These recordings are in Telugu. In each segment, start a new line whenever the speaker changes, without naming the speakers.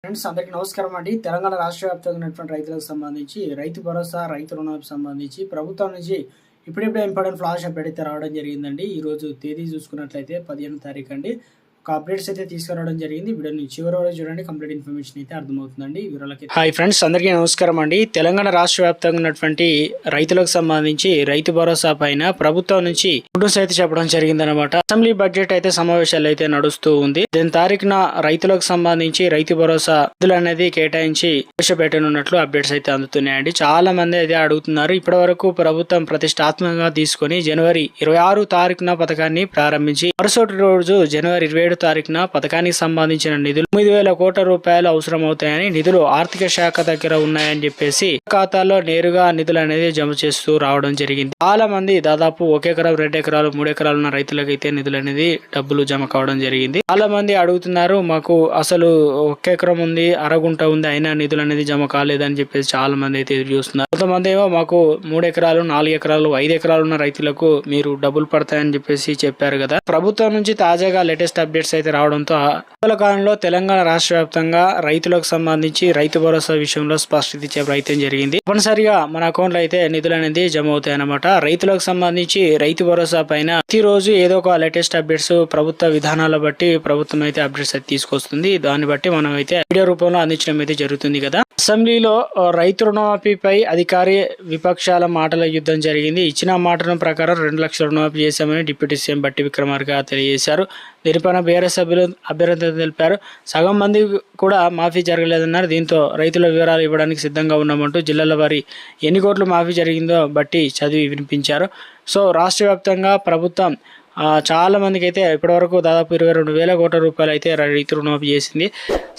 ఫ్రెండ్స్ అందరికీ నమస్కారం అండి. తెలంగాణ రాష్ట్ర వ్యాప్తంగా ఉన్నటువంటి రైతులకు సంబంధించి రైతు భరోసా, రైతు రుణాలకు సంబంధించి ప్రభుత్వం నుంచి ఇప్పుడిప్పుడే ఇంపార్టెంట్ ఫ్లాష్ అప్డేట్ అయితే రావడం జరిగిందండి. ఈరోజు తేదీ చూసుకున్నట్లయితే 15వ తారీఖు అండి. ఒక అప్డేట్స్ అయితే తీసుకురావడం జరిగింది. వీడియోని చివరి వరకు చూడండి, కంప్లీట్ ఇన్ఫర్మేషన్ అయితే అర్థమవుతుందండి. వివరాలకి హాయ్ ఫ్రెండ్స్ అందరికీ నమస్కారం అండి. తెలంగాణ రాష్ట్ర వ్యాప్తంగా ఉన్నటువంటి రైతులకు సంబంధించి రైతు భరోసా పైన ప్రభుత్వం నుంచి ఫోటోస్ అయితే చెప్పడం జరిగిందనమాట. అసెంబ్లీ బడ్జెట్ అయితే సమావేశాలు అయితే నడుస్తూ ఉంది. దీని తారీఖున రైతులకు సంబంధించి రైతు భరోసా నిధులు అనేది కేటాయించి ప్రవేశపెట్టనున్నట్లు అప్డేట్స్ అయితే అందుతున్నాయండి. చాలా మంది అయితే అడుగుతున్నారు. ఇప్పటి వరకు ప్రభుత్వం ప్రతిష్టాత్మకంగా తీసుకొని జనవరి 26 తారీఖున పథకాన్ని ప్రారంభించి మరుసటి రోజు జనవరి 27 తారీఖున పథకానికి సంబంధించిన నిధులు 9,000 కోట్ల రూపాయలు అవసరం అవుతాయని, నిధులు ఆర్థిక శాఖ దగ్గర ఉన్నాయని చెప్పేసి ఖాతాలో నేరుగా నిధులు అనేది జమ చేస్తూ రావడం జరిగింది. చాలా మంది దాదాపు 1 ఎకరం, 2 ఎకరాలు, 3 ఎకరాలు ఉన్న రైతులకు అయితే నిధులు అనేది డబ్బులు జమ కావడం జరిగింది. చాలా మంది అడుగుతున్నారు, మాకు అసలు 1 ఎకరం ఉంది, అరగుంట ఉంది, అయినా నిధులు అనేది జమ కాలేదని చెప్పేసి చాలా మంది అయితే ఎదురు చూస్తున్నారు. కొంతమంది ఏమో మాకు 3 ఎకరాలు, 4 ఎకరాలు, 5 ఎకరాలు ఉన్న రైతులకు మీరు డబ్బులు పడతాయని చెప్పేసి చెప్పారు కదా. ప్రభుత్వం నుంచి తాజాగా లేటెస్ట్ అప్డేట్స్ అయితే రావడంతో ఇటీవల కాలంలో తెలంగాణ రాష్ట్ర వ్యాప్తంగా రైతులకు సంబంధించి రైతు భరోసా విషయంలో స్పష్టత ఇచ్చే ప్రయత్నం జరిగింది. తప్పనిసరిగా మన అకౌంట్ లో అయితే నిధులు అనేది జమ అవుతాయి అన్నమాట. రైతులకు సంబంధించి రైతు భరోసా పైన ప్రతిరోజు ఏదో ఒక లేటెస్ట్ అప్డేట్స్ ప్రభుత్వ విధానాల బట్టి ప్రభుత్వం అయితే అప్డేట్స్ అయితే తీసుకొస్తుంది. దాన్ని బట్టి మనం అయితే వీడియో రూపంలో అందించడం అయితే జరుగుతుంది కదా. అసెంబ్లీలో రైతు రుణమాఫీపై అధికారి విపక్షాల మాటల యుద్ధం జరిగింది. ఇచ్చిన మాటల ప్రకారం 2 లక్షల రుణమాఫీ చేశామని డిప్యూటీ సీఎం బట్టి విక్రమార్క తెలియజేశారు. దీనిపైన బీఆర్ఎస్ సభ్యులు అభ్యర్థన తెలిపారు. సగం మంది కూడా మాఫీ జరగలేదన్నారు. దీంతో రైతుల వివరాలు ఇవ్వడానికి సిద్ధంగా ఉన్నామంటూ జిల్లాల వారి ఎన్ని కోట్లు మాఫీ జరిగిందో బట్టి చదివి వినిపించారు. సో రాష్ట్ర వ్యాప్తంగా ప్రభుత్వం చాలా మందికి అయితే ఇప్పటివరకు దాదాపు 22,000 కోట్ల రూపాయలు అయితే రైతు రుణమాఫీ చేసింది.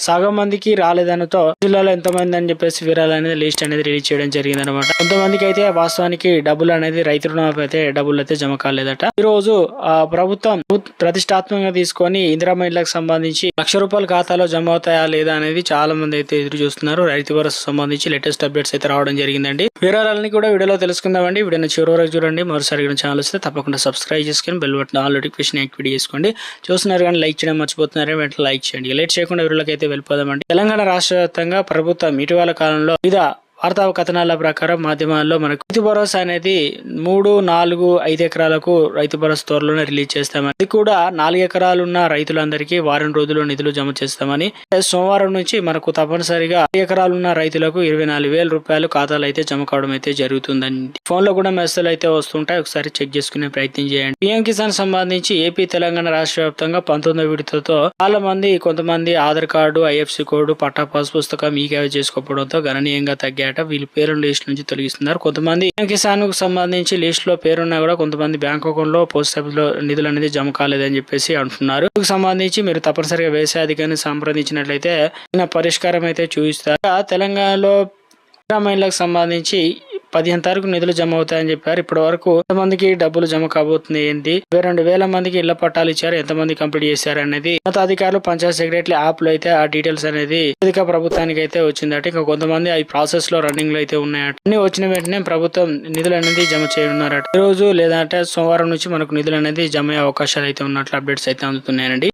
సగం మందికి రాలేదనతో జిల్లాలో ఎంతమంది అని చెప్పేసి వివరాలు అనేది లిస్ట్ అనేది రిలీజ్ చేయడం జరిగింది అనమాట. కొంతమందికి అయితే వాస్తవానికి డబ్బులు అనేది రైతు రుణమాఫీ అయితే డబ్బులు అయితే జమ కాలేదట. ఈ రోజు ప్రభుత్వం ప్రతిష్టాత్మకంగా తీసుకొని ఇందిరమ్మ ఇళ్లకు సంబంధించి ₹1,00,000 ఖాతాలో జమ అవుతాయా లేదా అనేది చాలా మంది అయితే ఎదురు చూస్తున్నారు. రైతు భరోసా సంబంధించి లేటెస్ట్ అప్డేట్స్ అయితే రావడం జరిగిందండి. వివరాలన్నీ కూడా వీడియోలో తెలుసుకుందామండి. వీడియోని చివరి వరకు చూడండి. మరోసారి ఛానల్ వస్తే తప్పకుండా సబ్స్క్రైబ్ చేసుకుని bell button all notification activate చేసుకోండి. చూస్తున్నారు కానీ లైక్ చేయడం మర్చిపోతున్నారు, వెంటనే లైక్ చేయండి. లేట్ చేయకుండా వీడియోలోకి అయితే వెళ్ళిపోదామండి. తెలంగాణ రాష్ట్ర వ్యాప్తంగా ప్రభుత్వం ఇటీవల కాలంలో వివిధ వార్తా కథనాల ప్రకారం మాధ్యమాల్లో మనకు రైతు భరోసా అనేది 3, 4, 5 ఎకరాలకు రైతు భరోసా త్వరలోనే రిలీజ్ చేస్తామని, అది కూడా 4 ఎకరాలు ఉన్న రైతులందరికీ వారం రోజుల్లో నిధులు జమ చేస్తామని, సోమవారం నుంచి మనకు తప్పనిసరిగా 5 ఎకరాలు ఉన్న రైతులకు 24,000 రూపాయలు ఖాతాలు అయితే జమ కావడం అయితే జరుగుతుందని ఫోన్ లో కూడా మెసేజ్ అయితే వస్తుంటాయి. ఒకసారి చెక్ చేసుకునే ప్రయత్నం చేయండి. పీఎం కిసాన్ సంబంధించి ఏపీ తెలంగాణ రాష్ట్ర వ్యాప్తంగా 19వ విడతతో చాలా మంది కొంతమంది ఆధార్ కార్డు, ఐఎఫ్సి కోడ్, పట్టా పాస్ పుస్తకం ఈకేవై చేసుకోవడంతో గణనీయంగా తగ్గాయి. వీళ్ళ పేరు లిస్ట్ నుంచి తొలగిస్తున్నారు. కొంతమంది కిసాన్ కు సంబంధించి లిస్ట్ లో పేరున్నా కూడా కొంతమంది బ్యాంక్ అకౌంట్ లో పోస్ట్ ఆఫీస్ లో నిధులు అనేది జమ కాలేదని చెప్పేసి అంటున్నారు. దీనికి సంబంధించి మీరు తప్పనిసరిగా వ్యవసాయ అధికారిని సంప్రదించినట్లయితే పరిష్కారం అయితే చూపిస్తారు. తెలంగాణలో మహిళలకు సంబంధించి 15 తారీఖు నిధులు జమ అవుతాయని చెప్పారు. ఇప్పటి వరకు ఎంతమందికి డబ్బులు జమ కాబోతుంది ఏంటి, 22,000 మందికి ఇళ్ల పట్టాలు ఇచ్చారు, ఎంతమంది కంప్లీట్ చేశారు అనేది ఉన్నతాధికారులు పంచాయత్ సెక్రటరీ యాప్ లో అయితే ఆ డీటెయిల్స్ అనేది అధిక ప్రభుత్వానికి అయితే వచ్చిందట. ఇంకా కొంతమంది ఈ ప్రాసెస్ లో రన్నింగ్ లో అయితే ఉన్నాయట. అన్ని వచ్చిన వెంటనే ప్రభుత్వం నిధులు అనేది జమ చేయనున్నారట. ఈ రోజు లేదంటే సోమవారం నుంచి మనకు నిధులు అనేది జమ అయ్యే అవకాశాలు అయితే ఉన్నట్లు అప్డేట్స్ అయితే అందుతున్నాయండి.